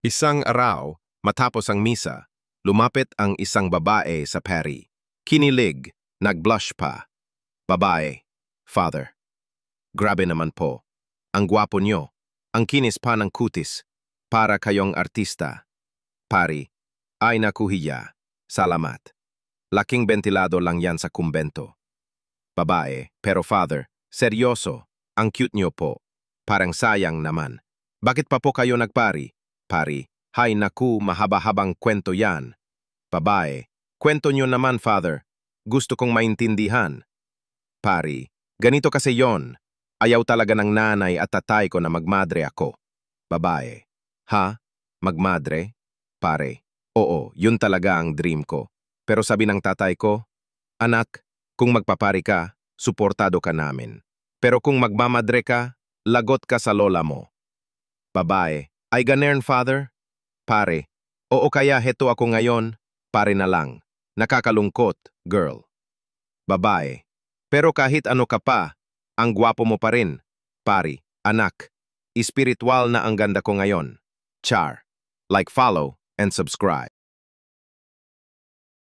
Isang araw, matapos ang misa, lumapit ang isang babae sa pari. Kinilig, nag-blush pa. Babae, Father. Grabe naman po. Ang gwapo nyo. Ang kinis pa ng kutis. Para kayong artista. Pari, ay nakuhiya. Salamat. Laking bentilado lang yan sa kumbento. Babae, pero Father, seryoso. Ang cute nyo po. Parang sayang naman. Bakit pa po kayo nagpari? Pari, hay naku, mahaba-habang kwento yan. Babae, kwento nyo naman, Father. Gusto kong maintindihan. Pari, ganito kasi yon. Ayaw talaga ng nanay at tatay ko na magmadre ako. Babae, ha? Magmadre? Pare, oo, yun talaga ang dream ko. Pero sabi ng tatay ko, anak, kung magpapari ka, suportado ka namin. Pero kung magmamadre ka, lagot ka sa lola mo. Babae, ay ganern, Father? Pare, oo kaya heto ako ngayon, pare na lang. Nakakalungkot, girl. Babae, pero kahit ano ka pa, ang gwapo mo pa rin. Pari, anak, espiritual na ang ganda ko ngayon. Char, like, follow, and subscribe.